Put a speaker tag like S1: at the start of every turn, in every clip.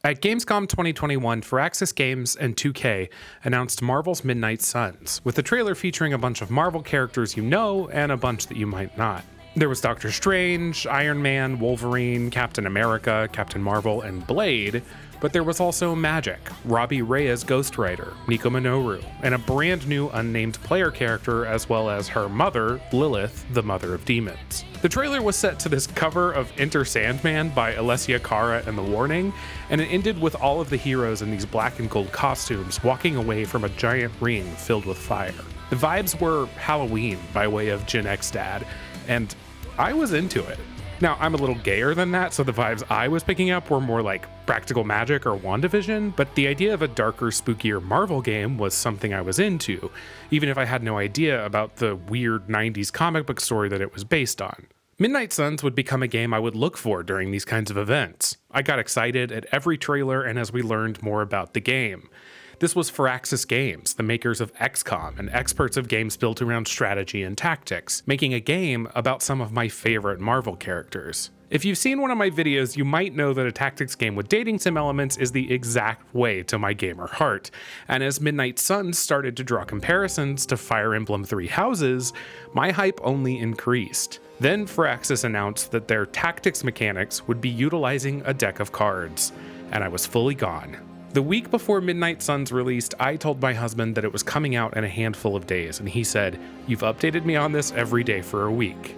S1: At Gamescom 2021, Firaxis Games and 2K announced Marvel's Midnight Suns, with a trailer featuring a bunch of Marvel characters you know and a bunch that you might not. There was Doctor Strange, Iron Man, Wolverine, Captain America, Captain Marvel, and Blade, but there was also Magik, Robbie Reyes Ghost Rider, Nico Minoru, and a brand new unnamed player character, as well as her mother, Lilith, the Mother of Demons. The trailer was set to this cover of Enter Sandman by Alessia Cara The Warning, and it ended with all of the heroes in these black and gold costumes walking away from a giant ring filled with fire. The vibes were Halloween by way of Gen X dad, and I was into it. Now, I'm a little gayer than that, so the vibes I was picking up were more like Practical Magic or WandaVision, but the idea of a darker, spookier Marvel game was something I was into, even if I had no idea about the weird 90s comic book story that it was based on. Midnight Suns would become a game I would look for during these kinds of events. I got excited at every trailer and as we learned more about the game. This was Firaxis Games, the makers of XCOM and experts of games built around strategy and tactics, making a game about some of my favorite Marvel characters. If you've seen one of my videos, you might know that a tactics game with dating sim elements is the exact way to my gamer heart, and as Midnight Suns started to draw comparisons to Fire Emblem Three Houses, my hype only increased. Then Firaxis announced that their tactics mechanics would be utilizing a deck of cards, and I was fully gone. The week before Midnight Suns released, I told my husband that it was coming out in a handful of days, and he said, "You've updated me on this every day for a week."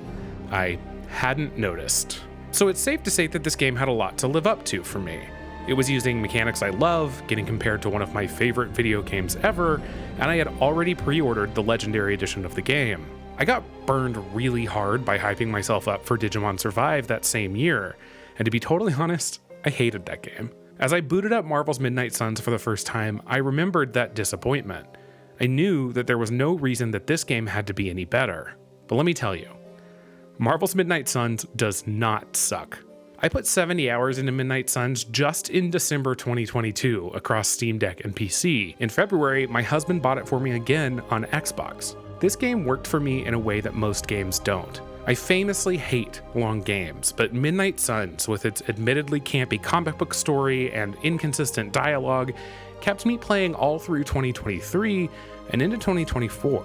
S1: I hadn't noticed. So it's safe to say that this game had a lot to live up to for me. It was using mechanics I love, getting compared to one of my favorite video games ever, and I had already pre-ordered the Legendary Edition of the game. I got burned really hard by hyping myself up for Digimon Survive that same year, and to be totally honest, I hated that game. As I booted up Marvel's Midnight Suns for the first time, I remembered that disappointment. I knew that there was no reason that this game had to be any better. But let me tell you, Marvel's Midnight Suns does not suck. I put 70 hours into Midnight Suns just in December 2022 across Steam Deck and PC. In February, my husband bought it for me again on Xbox. This game worked for me in a way that most games don't. I famously hate long games, but Midnight Suns, with its admittedly campy comic book story and inconsistent dialogue, kept me playing all through 2023 and into 2024.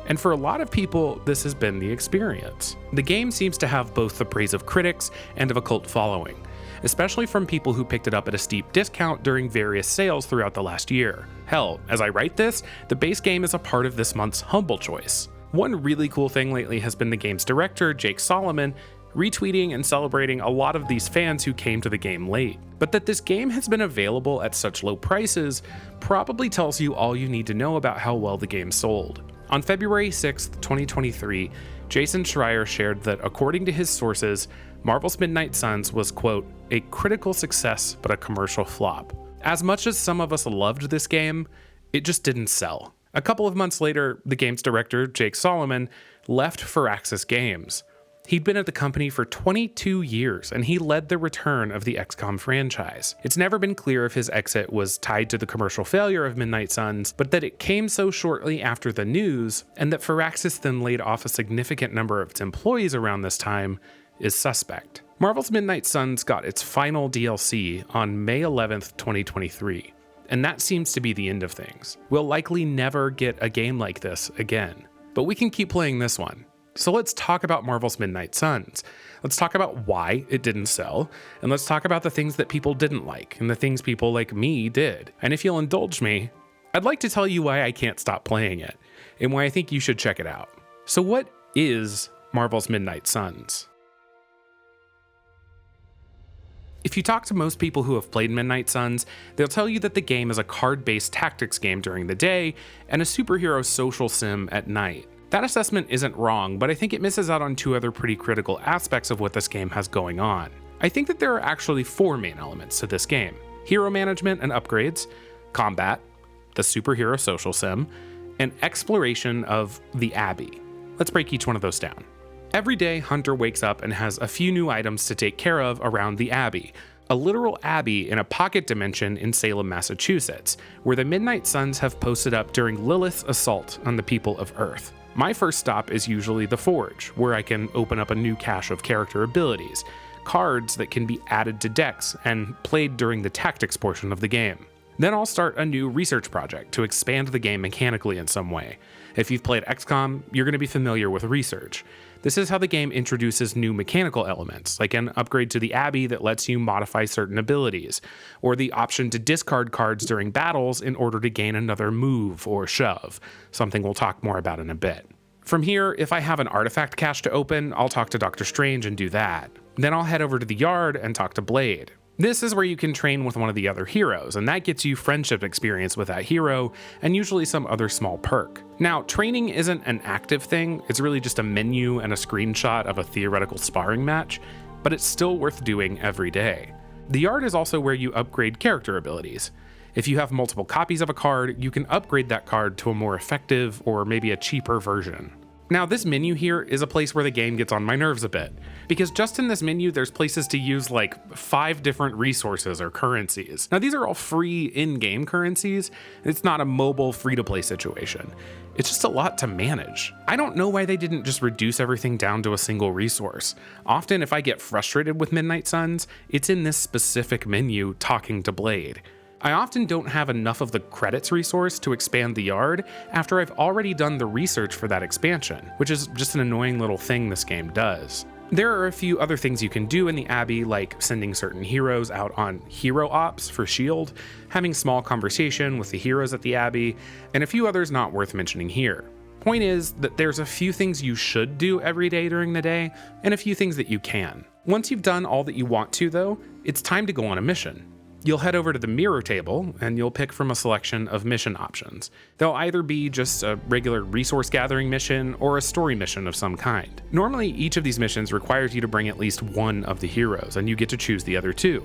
S1: And for a lot of people, this has been the experience. The game seems to have both the praise of critics and of a cult following, especially from people who picked it up at a steep discount during various sales throughout the last year. Hell, as I write this, the base game is a part of this month's Humble Choice. One really cool thing lately has been the game's director, Jake Solomon, retweeting and celebrating a lot of these fans who came to the game late. But that this game has been available at such low prices probably tells you all you need to know about how well the game sold. On February 6th, 2023, Jason Schreier shared that according to his sources, Marvel's Midnight Suns was, quote, "a critical success but a commercial flop." As much as some of us loved this game, it just didn't sell. A couple of months later, the game's director, Jake Solomon, left Firaxis Games. He'd been at the company for 22 years, and he led the return of the XCOM franchise. It's never been clear if his exit was tied to the commercial failure of Midnight Suns, but that it came so shortly after the news, and that Firaxis then laid off a significant number of its employees around this time, is suspect. Marvel's Midnight Suns got its final DLC on May 11th, 2023. And that seems to be the end of things. We'll likely never get a game like this again, but we can keep playing this one. So let's talk about Marvel's Midnight Suns. Let's talk about why it didn't sell, and let's talk about the things that people didn't like, and the things people like me did. And if you'll indulge me, I'd like to tell you why I can't stop playing it, and why I think you should check it out. So what is Marvel's Midnight Suns? If you talk to most people who have played Midnight Suns, they'll tell you that the game is a card-based tactics game during the day and a superhero social sim at night. That assessment isn't wrong, but I think it misses out on two other pretty critical aspects of what this game has going on. I think that there are actually four main elements to this game: hero management and upgrades, combat, the superhero social sim, and exploration of the Abbey. Let's break each one of those down. Every day, Hunter wakes up and has a few new items to take care of around the Abbey, a literal abbey in a pocket dimension in Salem, Massachusetts, where the Midnight Suns have posted up during Lilith's assault on the people of Earth. My first stop is usually the Forge, where I can open up a new cache of character abilities, cards that can be added to decks and played during the tactics portion of the game. Then I'll start a new research project to expand the game mechanically in some way. If you've played XCOM, you're going to be familiar with research. This is how the game introduces new mechanical elements, like an upgrade to the Abbey that lets you modify certain abilities, or the option to discard cards during battles in order to gain another move or shove, something we'll talk more about in a bit. From here, if I have an artifact cache to open, I'll talk to Dr. Strange and do that. Then I'll head over to the yard and talk to Blade. This is where you can train with one of the other heroes, and that gets you friendship experience with that hero, and usually some other small perk. Now, training isn't an active thing, it's really just a menu and a screenshot of a theoretical sparring match, but it's still worth doing every day. The yard is also where you upgrade character abilities. If you have multiple copies of a card, you can upgrade that card to a more effective or maybe a cheaper version. Now, this menu here is a place where the game gets on my nerves a bit, because just in this menu, there's places to use like 5 different resources or currencies. Now, these are all free in-game currencies. It's not a mobile free-to-play situation. It's just a lot to manage. I don't know why they didn't just reduce everything down to a single resource. Often, if I get frustrated with Midnight Suns, it's in this specific menu talking to Blade. I often don't have enough of the credits resource to expand the yard after I've already done the research for that expansion, which is just an annoying little thing this game does. There are a few other things you can do in the Abbey, like sending certain heroes out on hero ops for S.H.I.E.L.D., having small conversation with the heroes at the Abbey, and a few others not worth mentioning here. Point is that there's a few things you should do every day during the day, and a few things that you can. Once you've done all that you want to, though, it's time to go on a mission. You'll head over to the mirror table, and you'll pick from a selection of mission options. They'll either be just a regular resource gathering mission or a story mission of some kind. Normally, each of these missions requires you to bring at least one of the heroes, and you get to choose the other 2.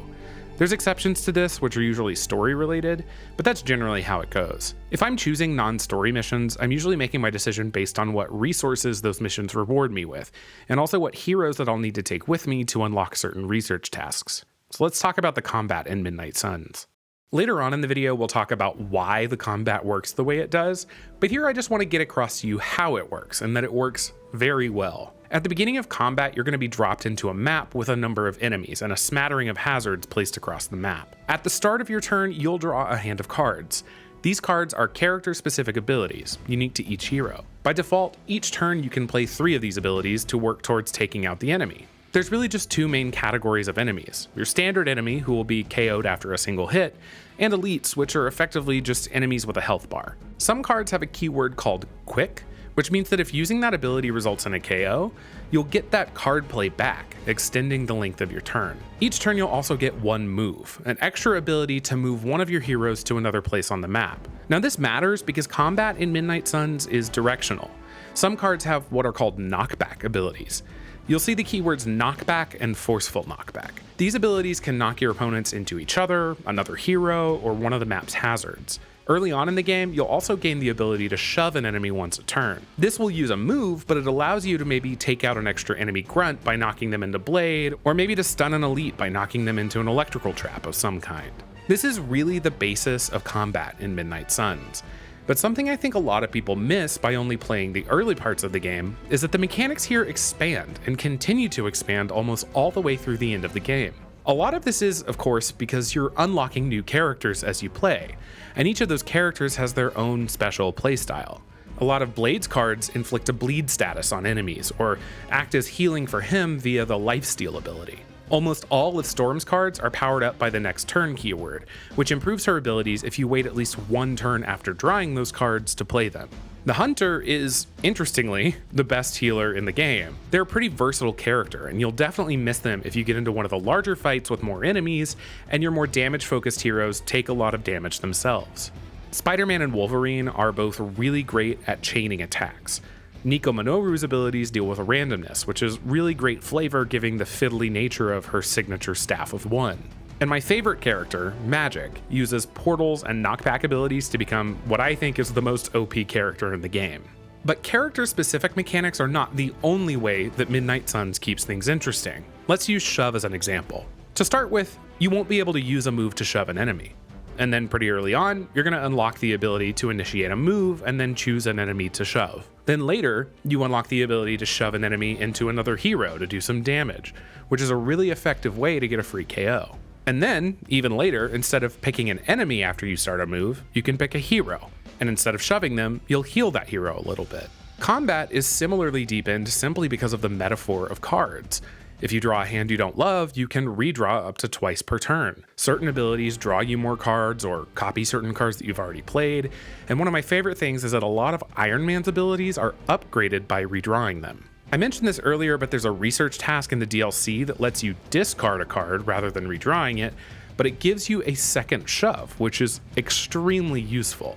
S1: There's exceptions to this, which are usually story related, but that's generally how it goes. If I'm choosing non-story missions, I'm usually making my decision based on what resources those missions reward me with, and also what heroes that I'll need to take with me to unlock certain research tasks. So let's talk about the combat in Midnight Suns. Later on in the video, we'll talk about why the combat works the way it does, but here I just want to get across to you how it works, and that it works very well. At the beginning of combat, you're going to be dropped into a map with a number of enemies and a smattering of hazards placed across the map. At the start of your turn, you'll draw a hand of cards. These cards are character-specific abilities, unique to each hero. By default, each turn you can play 3 of these abilities to work towards taking out the enemy. There's really just 2 main categories of enemies. Your standard enemy, who will be KO'd after a single hit, and elites, which are effectively just enemies with a health bar. Some cards have a keyword called Quick, which means that if using that ability results in a KO, you'll get that card play back, extending the length of your turn. Each turn you'll also get 1 move, an extra ability to move one of your heroes to another place on the map. Now this matters because combat in Midnight Suns is directional. Some cards have what are called knockback abilities. You'll see the keywords knockback and forceful knockback. These abilities can knock your opponents into each other, another hero, or one of the map's hazards. Early on in the game, you'll also gain the ability to shove an enemy once a turn. This will use a move, but it allows you to maybe take out an extra enemy grunt by knocking them into Blade, or maybe to stun an elite by knocking them into an electrical trap of some kind. This is really the basis of combat in Midnight Suns. But something I think a lot of people miss by only playing the early parts of the game is that the mechanics here expand and continue to expand almost all the way through the end of the game. A lot of this is, of course, because you're unlocking new characters as you play, and each of those characters has their own special playstyle. A lot of Blade's cards inflict a bleed status on enemies, or act as healing for him via the lifesteal ability. Almost all of Storm's cards are powered up by the next turn keyword, which improves her abilities if you wait at least 1 turn after drawing those cards to play them. The Hunter is, interestingly, the best healer in the game. They're a pretty versatile character, and you'll definitely miss them if you get into one of the larger fights with more enemies, and your more damage-focused heroes take a lot of damage themselves. Spider-Man and Wolverine are both really great at chaining attacks. Nico Minoru's abilities deal with randomness, which is really great flavor giving the fiddly nature of her signature Staff of One. And my favorite character, Magik, uses portals and knockback abilities to become what I think is the most OP character in the game. But character-specific mechanics are not the only way that Midnight Suns keeps things interesting. Let's use shove as an example. To start with, you won't be able to use a move to shove an enemy. And then pretty early on, you're going to unlock the ability to initiate a move and then choose an enemy to shove. Then later, you unlock the ability to shove an enemy into another hero to do some damage, which is a really effective way to get a free KO. And then, even later, instead of picking an enemy after you start a move, you can pick a hero. And instead of shoving them, you'll heal that hero a little bit. Combat is similarly deepened simply because of the metaphor of cards. If you draw a hand you don't love, you can redraw up to twice per turn. Certain abilities draw you more cards or copy certain cards that you've already played, and one of my favorite things is that a lot of Iron Man's abilities are upgraded by redrawing them. I mentioned this earlier, but there's a research task in the DLC that lets you discard a card rather than redrawing it, but it gives you a second shove, which is extremely useful.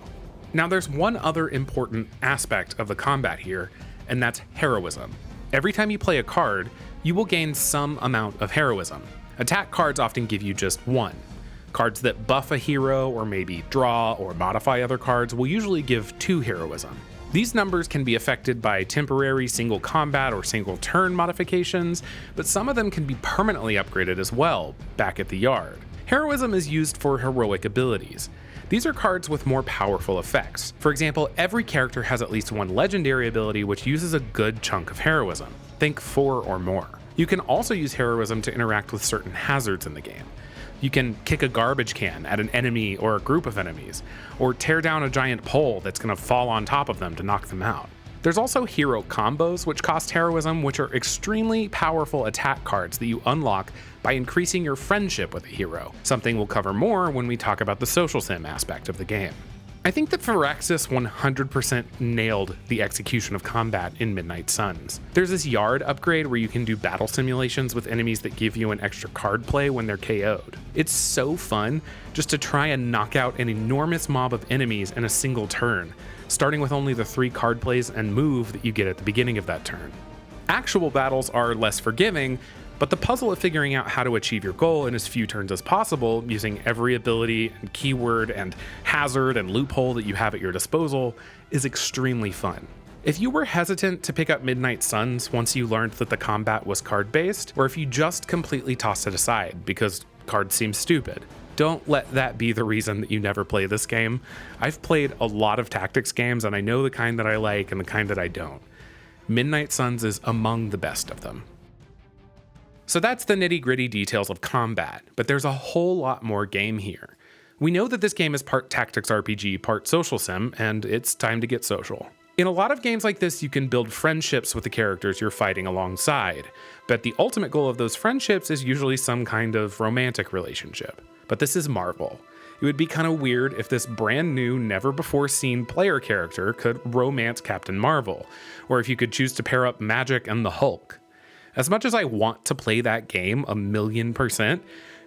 S1: Now there's one other important aspect of the combat here, and that's heroism. Every time you play a card, you will gain some amount of heroism. Attack cards often give you just one. Cards that buff a hero or maybe draw or modify other cards will usually give 2 heroism. These numbers can be affected by temporary single combat or single turn modifications, but some of them can be permanently upgraded as well, back at the yard. Heroism is used for heroic abilities. These are cards with more powerful effects. For example, every character has at least one legendary ability which uses a good chunk of heroism. Think 4 or more. You can also use heroism to interact with certain hazards in the game. You can kick a garbage can at an enemy or a group of enemies, or tear down a giant pole that's going to fall on top of them to knock them out. There's also hero combos which cost heroism, which are extremely powerful attack cards that you unlock by increasing your friendship with a hero, something we'll cover more when we talk about the social sim aspect of the game. I think that Firaxis 100% nailed the execution of combat in Midnight Suns. There's this yard upgrade where you can do battle simulations with enemies that give you an extra card play when they're KO'd. It's so fun just to try and knock out an enormous mob of enemies in a single turn, starting with only the 3 card plays and move that you get at the beginning of that turn. Actual battles are less forgiving, but the puzzle of figuring out how to achieve your goal in as few turns as possible, using every ability and keyword and hazard and loophole that you have at your disposal, is extremely fun. If you were hesitant to pick up Midnight Suns once you learned that the combat was card-based, or if you just completely tossed it aside because cards seem stupid, don't let that be the reason that you never play this game. I've played a lot of tactics games and I know the kind that I like and the kind that I don't. Midnight Suns is among the best of them. So that's the nitty-gritty details of combat, but there's a whole lot more game here. We know that this game is part tactics RPG, part social sim, and it's time to get social. In a lot of games like this, you can build friendships with the characters you're fighting alongside, but the ultimate goal of those friendships is usually some kind of romantic relationship. But this is Marvel. It would be kind of weird if this brand new, never-before-seen player character could romance Captain Marvel, or if you could choose to pair up Magik and the Hulk. As much as I want to play that game 1,000,000%,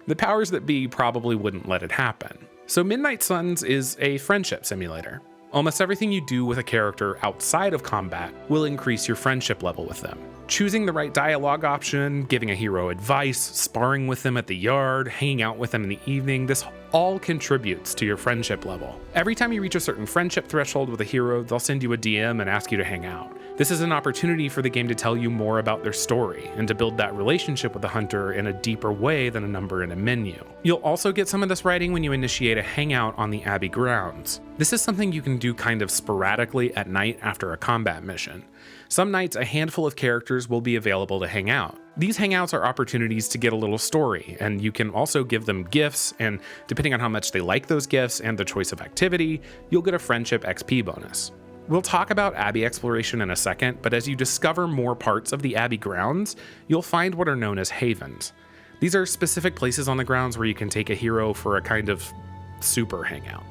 S1: the powers that be probably wouldn't let it happen. So Midnight Suns is a friendship simulator. Almost everything you do with a character outside of combat will increase your friendship level with them. Choosing the right dialogue option, giving a hero advice, sparring with them at the yard, hanging out with them in the evening, this all contributes to your friendship level. Every time you reach a certain friendship threshold with a hero, they'll send you a DM and ask you to hang out. This is an opportunity for the game to tell you more about their story and to build that relationship with the hunter in a deeper way than a number in a menu. You'll also get some of this writing when you initiate a hangout on the Abbey grounds. This is something you can do kind of sporadically at night after a combat mission. Some nights, a handful of characters will be available to hang out. These hangouts are opportunities to get a little story, and you can also give them gifts, and depending on how much they like those gifts and the choice of activity, you'll get a friendship XP bonus. We'll talk about Abbey exploration in a second, but as you discover more parts of the Abbey grounds, you'll find what are known as havens. These are specific places on the grounds where you can take a hero for a kind of super hangout.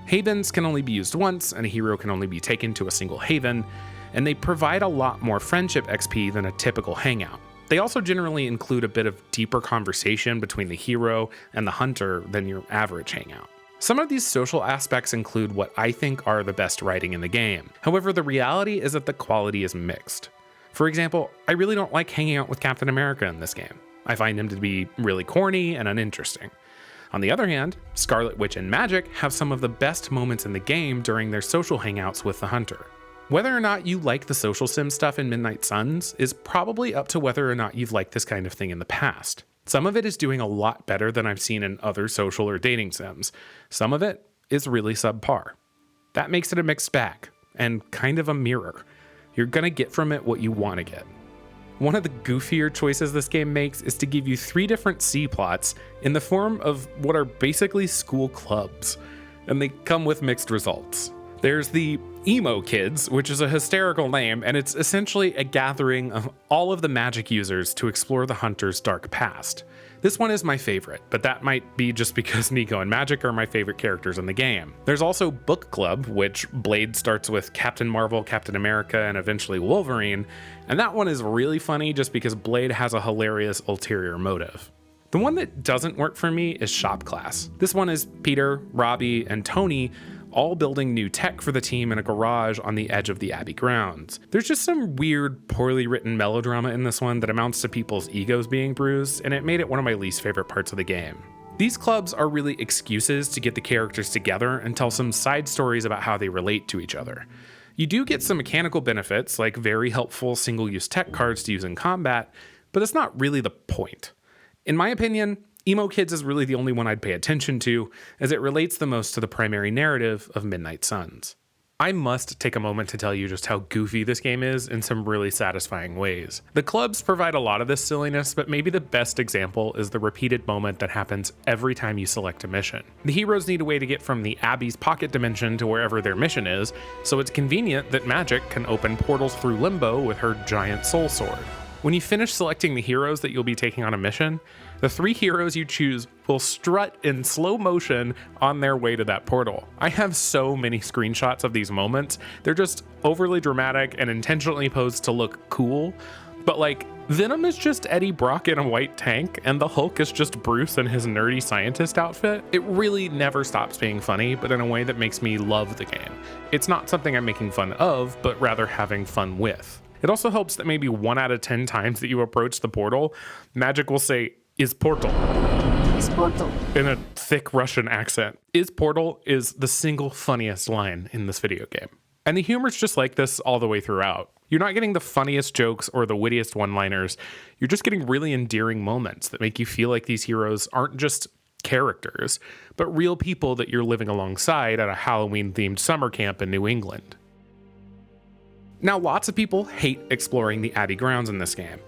S1: Havens can only be used once, and a hero can only be taken to a single haven, and they provide a lot more friendship XP than a typical hangout. They also generally include a bit of deeper conversation between the hero and the hunter than your average hangout. Some of these social aspects include what I think are the best writing in the game. However, the reality is that the quality is mixed. For example, I really don't like hanging out with Captain America in this game. I find him to be really corny and uninteresting. On the other hand, Scarlet Witch and Magik have some of the best moments in the game during their social hangouts with the hunter. Whether or not you like the social sim stuff in Midnight Suns is probably up to whether or not you've liked this kind of thing in the past. Some of it is doing a lot better than I've seen in other social or dating sims. Some of it is really subpar. That makes it a mixed bag, and kind of a mirror. You're gonna get from it what you want to get. One of the goofier choices this game makes is to give you 3 different C-plots in the form of what are basically school clubs, and they come with mixed results. There's the Emo Kids, which is a hysterical name, and it's essentially a gathering of all of the Magik users to explore the Hunter's dark past. This one is my favorite, but that might be just because Nico and Magik are my favorite characters in the game. There's also Book Club, which Blade starts with Captain Marvel, Captain America, and eventually Wolverine, and that one is really funny just because Blade has a hilarious ulterior motive. The one that doesn't work for me is Shop Class. This one is Peter, Robbie, and Tony all building new tech for the team in a garage on the edge of the Abbey grounds. There's just some weird, poorly written melodrama in this one that amounts to people's egos being bruised, and it made it one of my least favorite parts of the game. These clubs are really excuses to get the characters together and tell some side stories about how they relate to each other. You do get some mechanical benefits, like very helpful single-use tech cards to use in combat, but that's not really the point. In my opinion, Emo Kids is really the only one I'd pay attention to, as it relates the most to the primary narrative of Midnight Suns. I must take a moment to tell you just how goofy this game is in some really satisfying ways. The clubs provide a lot of this silliness, but maybe the best example is the repeated moment that happens every time you select a mission. The heroes need a way to get from the Abbey's pocket dimension to wherever their mission is, so it's convenient that Magik can open portals through Limbo with her giant soul sword. When you finish selecting the heroes that you'll be taking on a mission, the 3 heroes you choose will strut in slow motion on their way to that portal. I have so many screenshots of these moments. They're just overly dramatic and intentionally posed to look cool. But like, Venom is just Eddie Brock in a white tank, and the Hulk is just Bruce in his nerdy scientist outfit. It really never stops being funny, but in a way that makes me love the game. It's not something I'm making fun of, but rather having fun with. It also helps that maybe 1 out of 10 times that you approach the portal, Magik will say, "Is portal?" "Is portal?" in a thick Russian accent. "Is portal" is the single funniest line in this video game. And the humor's just like this all the way throughout. You're not getting the funniest jokes or the wittiest one-liners. You're just getting really endearing moments that make you feel like these heroes aren't just characters, but real people that you're living alongside at a Halloween-themed summer camp in New England. Now, lots of people hate exploring the Abbey grounds in this game,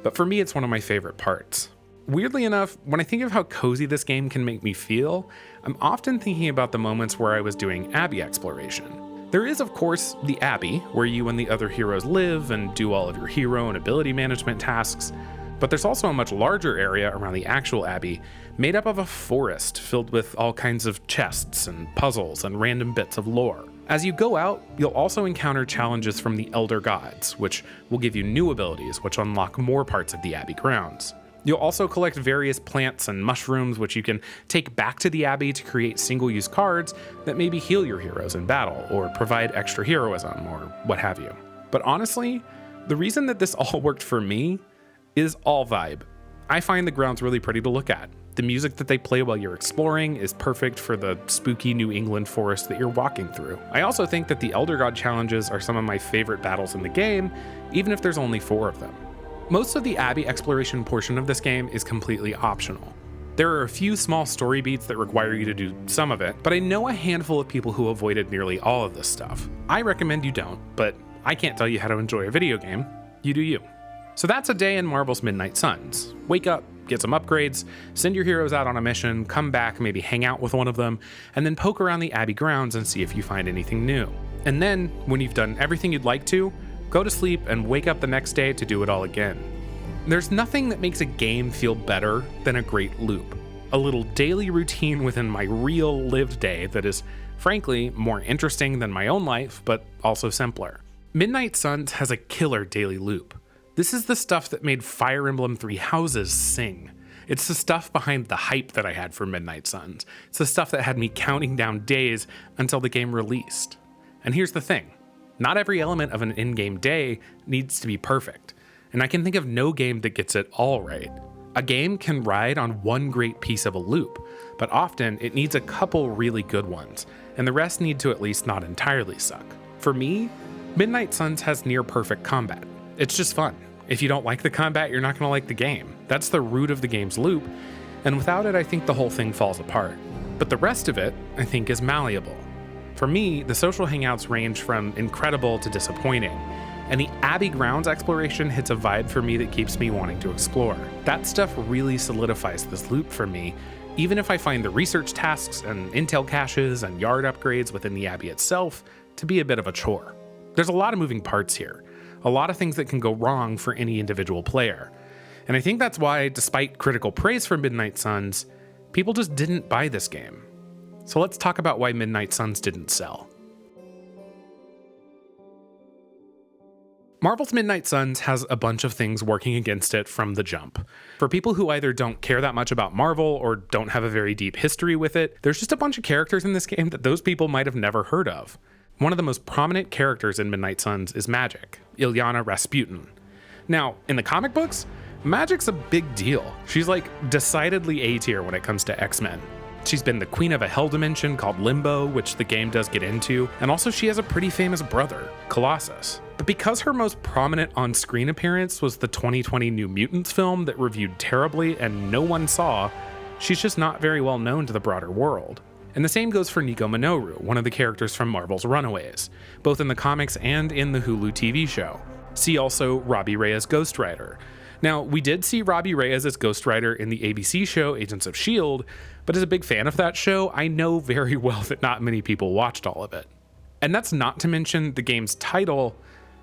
S1: but for me, it's one of my favorite parts. Weirdly enough, when I think of how cozy this game can make me feel, I'm often thinking about the moments where I was doing Abbey exploration. There is, of course, the Abbey, where you and the other heroes live and do all of your hero and ability management tasks, but there's also a much larger area around the actual Abbey, made up of a forest filled with all kinds of chests and puzzles and random bits of lore. As you go out, you'll also encounter challenges from the Elder Gods, which will give you new abilities which unlock more parts of the Abbey grounds. You'll also collect various plants and mushrooms which you can take back to the Abbey to create single-use cards that maybe heal your heroes in battle, or provide extra heroism, or what have you. But honestly, the reason that this all worked for me is all vibe. I find the grounds really pretty to look at. The music that they play while you're exploring is perfect for the spooky New England forest that you're walking through. I also think that the Elder God challenges are some of my favorite battles in the game, even if there's only 4 of them. Most of the Abbey exploration portion of this game is completely optional. There are a few small story beats that require you to do some of it, but I know a handful of people who avoided nearly all of this stuff. I recommend you don't, but I can't tell you how to enjoy a video game. You do you. So that's a day in Marvel's Midnight Suns. Wake up, get some upgrades, send your heroes out on a mission, come back, maybe hang out with one of them, and then poke around the Abbey grounds and see if you find anything new. And then, when you've done everything you'd like to, go to sleep and wake up the next day to do it all again. There's nothing that makes a game feel better than a great loop. A little daily routine within my real lived day that is, frankly, more interesting than my own life, but also simpler. Midnight Suns has a killer daily loop. This is the stuff that made Fire Emblem Three Houses sing. It's the stuff behind the hype that I had for Midnight Suns. It's the stuff that had me counting down days until the game released. And here's the thing. Not every element of an in-game day needs to be perfect. And I can think of no game that gets it all right. A game can ride on one great piece of a loop, but often it needs a couple really good ones, and the rest need to at least not entirely suck. For me, Midnight Suns has near perfect combat. It's just fun, If you don't like the combat, you're not going to like the game. That's the root of the game's loop, and without it, I think the whole thing falls apart. But the rest of it, I think, is malleable. For me, the social hangouts range from incredible to disappointing, and the Abbey grounds exploration hits a vibe for me that keeps me wanting to explore. That stuff really solidifies this loop for me, even if I find the research tasks and intel caches and yard upgrades within the Abbey itself to be a bit of a chore. There's a lot of moving parts here, a lot of things that can go wrong for any individual player. And I think that's why, despite critical praise for Midnight Suns, people just didn't buy this game. So let's talk about why Midnight Suns didn't sell. Marvel's Midnight Suns has a bunch of things working against it from the jump. For people who either don't care that much about Marvel or don't have a very deep history with it, there's just a bunch of characters in this game that those people might have never heard of. One of the most prominent characters in Midnight Suns is Magik, Illyana Rasputin. Now, in the comic books, Magik's a big deal. She's like decidedly A tier when it comes to X-Men. She's been the queen of a hell dimension called Limbo, which the game does get into, and also she has a pretty famous brother, Colossus. But because her most prominent on-screen appearance was the 2020 New Mutants film that reviewed terribly and no one saw, she's just not very well known to the broader world. And the same goes for Nico Minoru, one of the characters from Marvel's Runaways, both in the comics and in the Hulu TV show. See also Robbie Reyes Ghost Rider. Now, we did see Robbie Reyes as Ghost Rider in the ABC show Agents of S.H.I.E.L.D., but as a big fan of that show, I know very well that not many people watched all of it. And that's not to mention the game's title,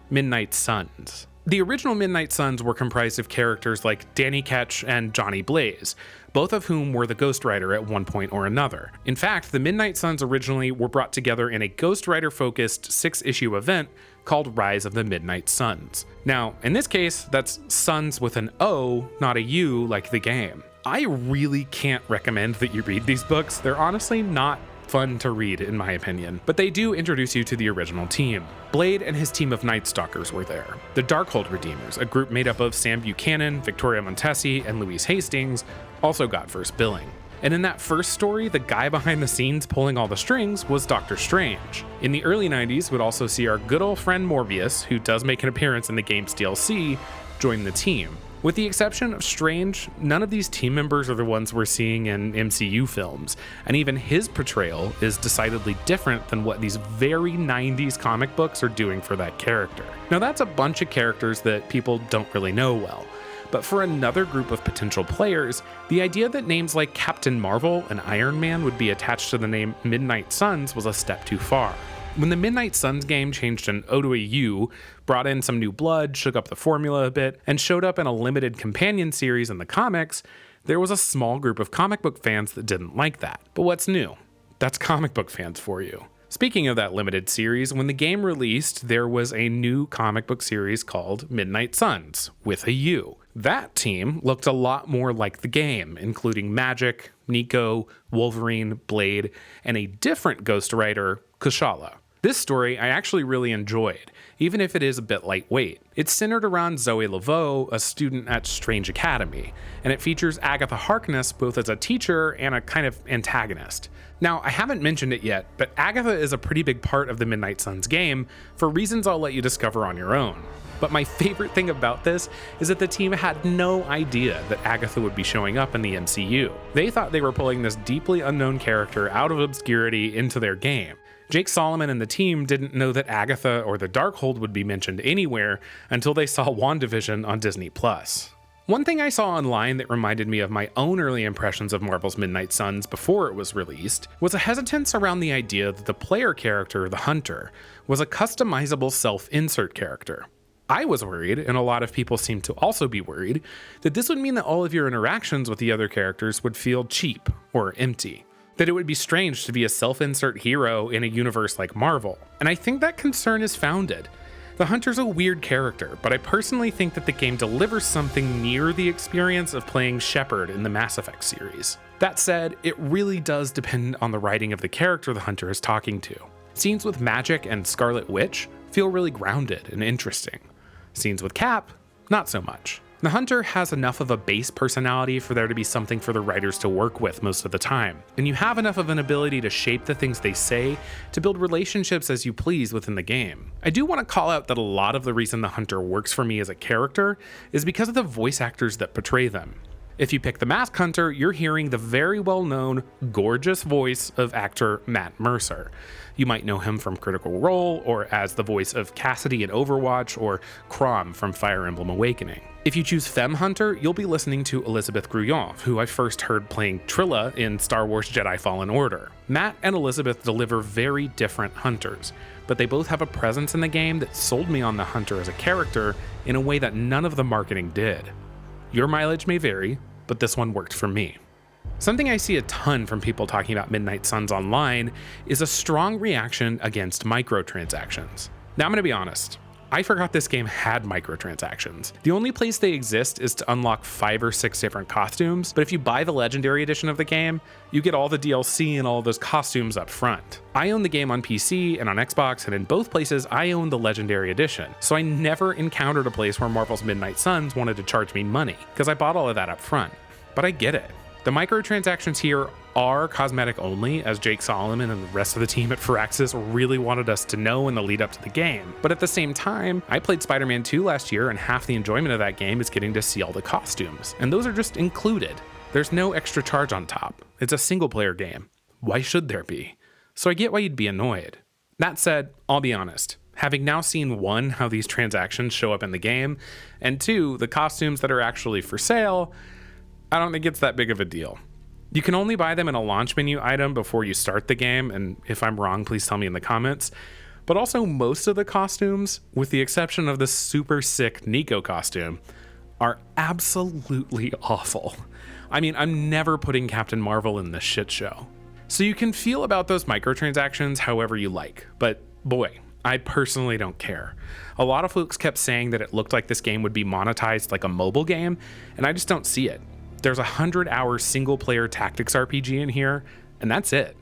S1: Midnight Suns. The original Midnight Suns were comprised of characters like Danny Ketch and Johnny Blaze, both of whom were the Ghost Rider at one point or another. In fact, the Midnight Suns originally were brought together in a Ghost Rider-focused 6-issue event called Rise of the Midnight Suns. Now, in this case, that's Suns with an O, not a U like the game. I really can't recommend that you read these books. They're honestly not fun to read, in my opinion, but they do introduce you to the original team. Blade and his team of Night Stalkers were there. The Darkhold Redeemers, a group made up of Sam Buchanan, Victoria Montesi, and Louise Hastings, also got first billing. And in that first story, the guy behind the scenes pulling all the strings was Doctor Strange. In the early 90s, we'd also see our good old friend Morbius, who does make an appearance in the game's DLC, join the team. With the exception of Strange, none of these team members are the ones we're seeing in MCU films, and even his portrayal is decidedly different than what these very 90s comic books are doing for that character. Now that's a bunch of characters that people don't really know well, but for another group of potential players, the idea that names like Captain Marvel and Iron Man would be attached to the name Midnight Suns was a step too far. When the Midnight Suns game changed an O to a U, brought in some new blood, shook up the formula a bit, and showed up in a limited companion series in the comics, there was a small group of comic book fans that didn't like that. But what's new? That's comic book fans for you. Speaking of that limited series, when the game released, there was a new comic book series called Midnight Suns, with a U. That team looked a lot more like the game, including Magik, Nico, Wolverine, Blade, and a different Ghost Rider, Kushala. This story I actually really enjoyed, even if it is a bit lightweight. It's centered around Zoe Laveau, a student at Strange Academy, and it features Agatha Harkness both as a teacher and a kind of antagonist. Now, I haven't mentioned it yet, but Agatha is a pretty big part of the Midnight Suns game for reasons I'll let you discover on your own. But my favorite thing about this is that the team had no idea that Agatha would be showing up in the MCU. They thought they were pulling this deeply unknown character out of obscurity into their game. Jake Solomon and the team didn't know that Agatha or the Darkhold would be mentioned anywhere until they saw WandaVision on Disney+. One thing I saw online that reminded me of my own early impressions of Marvel's Midnight Suns before it was released was a hesitance around the idea that the player character, the Hunter, was a customizable self-insert character. I was worried, and a lot of people seem to also be worried, that this would mean that all of your interactions with the other characters would feel cheap or empty. That it would be strange to be a self-insert hero in a universe like Marvel. And I think that concern is founded. The Hunter's a weird character, but I personally think that the game delivers something near the experience of playing Shepard in the Mass Effect series. That said, it really does depend on the writing of the character the Hunter is talking to. Scenes with Magik and Scarlet Witch feel really grounded and interesting. Scenes with Cap, not so much. The hunter has enough of a base personality for there to be something for the writers to work with most of the time, and you have enough of an ability to shape the things they say to build relationships as you please within the game. I do want to call out that a lot of the reason the hunter works for me as a character is because of the voice actors that portray them. If you pick the Mask Hunter, you're hearing the very well-known, gorgeous voice of actor Matt Mercer. You might know him from Critical Role, or as the voice of Cassidy in Overwatch, or Chrom from Fire Emblem Awakening. If you choose Femme Hunter, you'll be listening to Elizabeth Grullon, who I first heard playing Trilla in Star Wars Jedi Fallen Order. Matt and Elizabeth deliver very different hunters, but they both have a presence in the game that sold me on the hunter as a character in a way that none of the marketing did. Your mileage may vary, but this one worked for me. Something I see a ton from people talking about Midnight Suns online is a strong reaction against microtransactions. Now I'm gonna be honest, I forgot this game had microtransactions. The only place they exist is to unlock 5 or 6 different costumes, but if you buy the Legendary Edition of the game, you get all the DLC and all of those costumes up front. I own the game on PC and on Xbox, and in both places I own the Legendary Edition, so I never encountered a place where Marvel's Midnight Suns wanted to charge me money, because I bought all of that up front. But I get it. The microtransactions here are cosmetic only, as Jake Solomon and the rest of the team at Firaxis really wanted us to know in the lead up to the game. But at the same time, I played Spider-Man 2 last year, and half the enjoyment of that game is getting to see all the costumes. And those are just included. There's no extra charge on top. It's a single player game. Why should there be? So I get why you'd be annoyed. That said, I'll be honest. Having now seen 1, how these transactions show up in the game, and 2, the costumes that are actually for sale, I don't think it's that big of a deal. You can only buy them in a launch menu item before you start the game, and if I'm wrong, please tell me in the comments. But also most of the costumes, with the exception of the super sick Nico costume, are absolutely awful. I mean, I'm never putting Captain Marvel in this shit show. So you can feel about those microtransactions however you like, but boy, I personally don't care. A lot of folks kept saying that it looked like this game would be monetized like a mobile game, and I just don't see it. There's a 100-hour single-player tactics RPG in here, and that's it.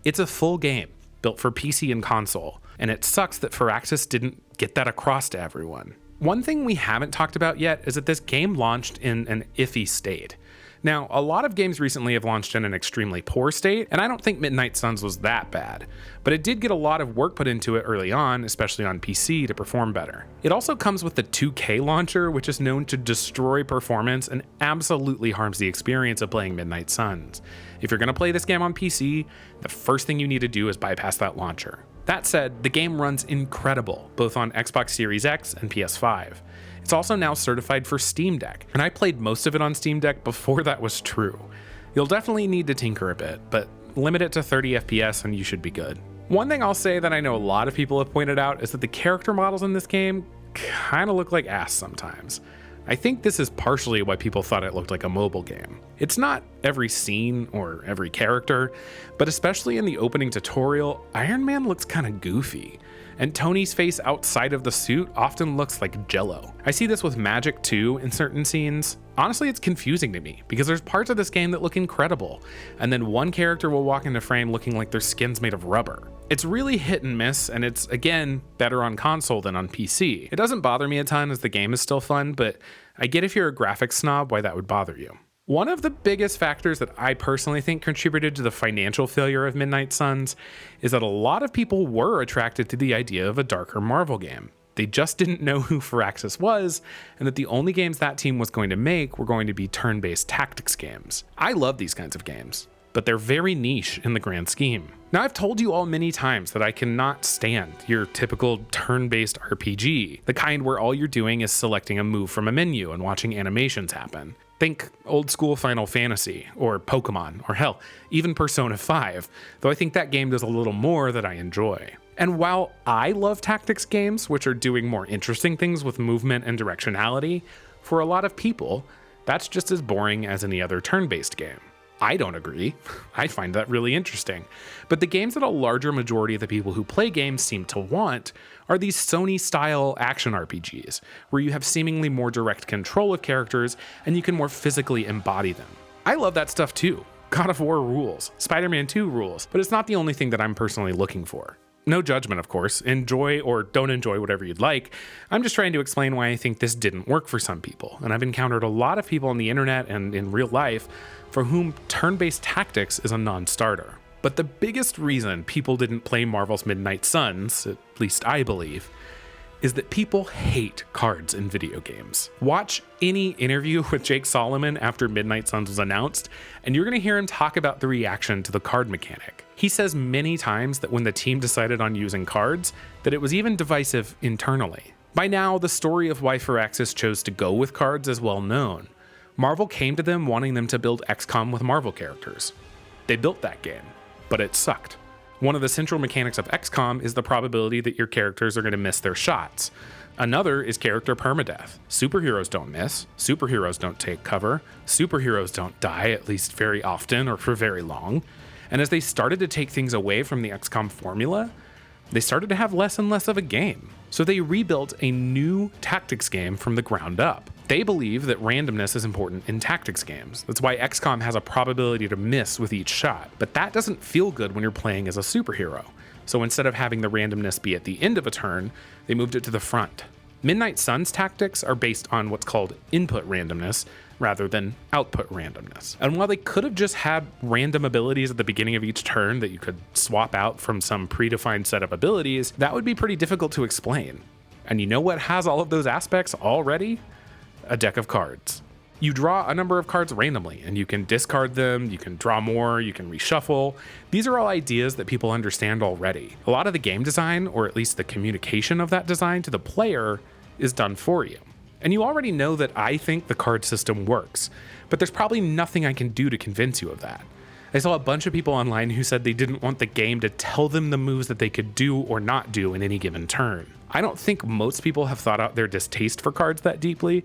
S1: It's a full game, built for PC and console, and it sucks that Firaxis didn't get that across to everyone. One thing we haven't talked about yet is that this game launched in an iffy state. Now, a lot of games recently have launched in an extremely poor state, and I don't think Midnight Suns was that bad, but it did get a lot of work put into it early on, especially on PC, to perform better. It also comes with the 2K launcher, which is known to destroy performance and absolutely harms the experience of playing Midnight Suns. If you're going to play this game on PC, the first thing you need to do is bypass that launcher. That said, the game runs incredible, both on Xbox Series X and PS5. It's also now certified for Steam Deck, and I played most of it on Steam Deck before that was true. You'll definitely need to tinker a bit, but limit it to 30 FPS and you should be good. One thing I'll say that I know a lot of people have pointed out is that the character models in this game kind of look like ass sometimes. I think this is partially why people thought it looked like a mobile game. It's not every scene or every character, but especially in the opening tutorial, Iron Man looks kind of goofy. And Tony's face outside of the suit often looks like jello. I see this with Magik too in certain scenes. Honestly, it's confusing to me because there's parts of this game that look incredible, and then one character will walk into frame looking like their skin's made of rubber. It's really hit and miss, and it's, again, better on console than on PC. It doesn't bother me a ton as the game is still fun, but I get if you're a graphics snob why that would bother you. One of the biggest factors that I personally think contributed to the financial failure of Midnight Suns is that a lot of people were attracted to the idea of a darker Marvel game. They just didn't know who Firaxis was, and that the only games that team was going to make were going to be turn-based tactics games. I love these kinds of games, but they're very niche in the grand scheme. Now, I've told you all many times that I cannot stand your typical turn-based RPG, the kind where all you're doing is selecting a move from a menu and watching animations happen. Think old school Final Fantasy, or Pokemon, or hell, even Persona 5, though I think that game does a little more that I enjoy. And while I love tactics games, which are doing more interesting things with movement and directionality, for a lot of people, that's just as boring as any other turn-based game. I don't agree. I find that really interesting. But the games that a larger majority of the people who play games seem to want are these Sony-style action RPGs, where you have seemingly more direct control of characters and you can more physically embody them. I love that stuff too. God of War rules, Spider-Man 2 rules, but it's not the only thing that I'm personally looking for. No judgment, of course. Enjoy or don't enjoy whatever you'd like. I'm just trying to explain why I think this didn't work for some people. And I've encountered a lot of people on the internet and in real life for whom turn-based tactics is a non-starter. But the biggest reason people didn't play Marvel's Midnight Suns, at least I believe, is that people hate cards in video games. Watch any interview with Jake Solomon after Midnight Suns was announced, and you're gonna hear him talk about the reaction to the card mechanic. He says many times that when the team decided on using cards, that it was even divisive internally. By now, the story of why Firaxis chose to go with cards is well known. Marvel came to them wanting them to build XCOM with Marvel characters. They built that game, but it sucked. One of the central mechanics of XCOM is the probability that your characters are going to miss their shots. Another is character permadeath. Superheroes don't miss, superheroes don't take cover, superheroes don't die, at least very often or for very long. And as they started to take things away from the XCOM formula, they started to have less and less of a game. So they rebuilt a new tactics game from the ground up. They believe that randomness is important in tactics games. That's why XCOM has a probability to miss with each shot, but that doesn't feel good when you're playing as a superhero. So instead of having the randomness be at the end of a turn, they moved it to the front. Midnight Suns tactics are based on what's called input randomness rather than output randomness. And while they could have just had random abilities at the beginning of each turn that you could swap out from some predefined set of abilities, that would be pretty difficult to explain. And you know what has all of those aspects already? A deck of cards. You draw a number of cards randomly and you can discard them, you can draw more, you can reshuffle. These are all ideas that people understand already. A lot of the game design, or at least the communication of that design to the player, is done for you. And you already know that I think the card system works, but there's probably nothing I can do to convince you of that. I saw a bunch of people online who said they didn't want the game to tell them the moves that they could do or not do in any given turn. I don't think most people have thought out their distaste for cards that deeply,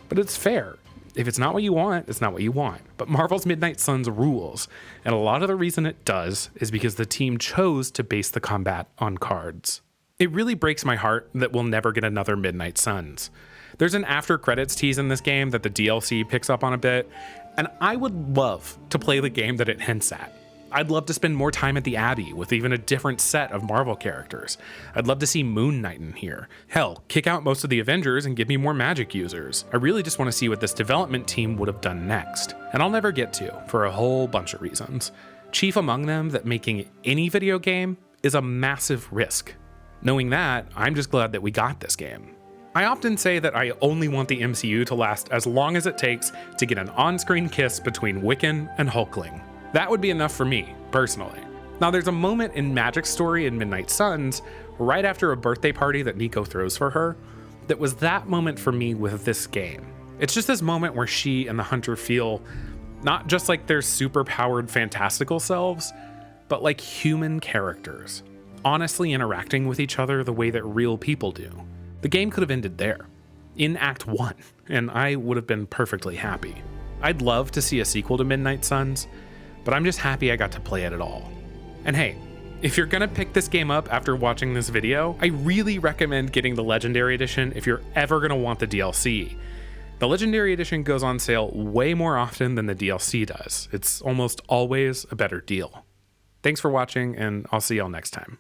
S1: but it's fair. If it's not what you want, it's not what you want. But Marvel's Midnight Suns rules, and a lot of the reason it does is because the team chose to base the combat on cards. It really breaks my heart that we'll never get another Midnight Suns. There's an after credits tease in this game that the DLC picks up on a bit, and I would love to play the game that it hints at. I'd love to spend more time at the Abbey with even a different set of Marvel characters. I'd love to see Moon Knight in here. Hell, kick out most of the Avengers and give me more Magik users. I really just want to see what this development team would have done next. And I'll never get to, for a whole bunch of reasons. Chief among them, that making any video game is a massive risk. Knowing that, I'm just glad that we got this game. I often say that I only want the MCU to last as long as it takes to get an on-screen kiss between Wiccan and Hulkling. That would be enough for me, personally. Now, there's a moment in Magik's story in Midnight Suns, right after a birthday party that Nico throws for her, that was that moment for me with this game. It's just this moment where she and the hunter feel not just like their super-powered fantastical selves, but like human characters, honestly interacting with each other the way that real people do. The game could have ended there, in Act 1, and I would have been perfectly happy. I'd love to see a sequel to Midnight Suns, but I'm just happy I got to play it at all. And hey, if you're gonna pick this game up after watching this video, I really recommend getting the Legendary Edition if you're ever gonna want the DLC. The Legendary Edition goes on sale way more often than the DLC does. It's almost always a better deal. Thanks for watching, and I'll see y'all next time.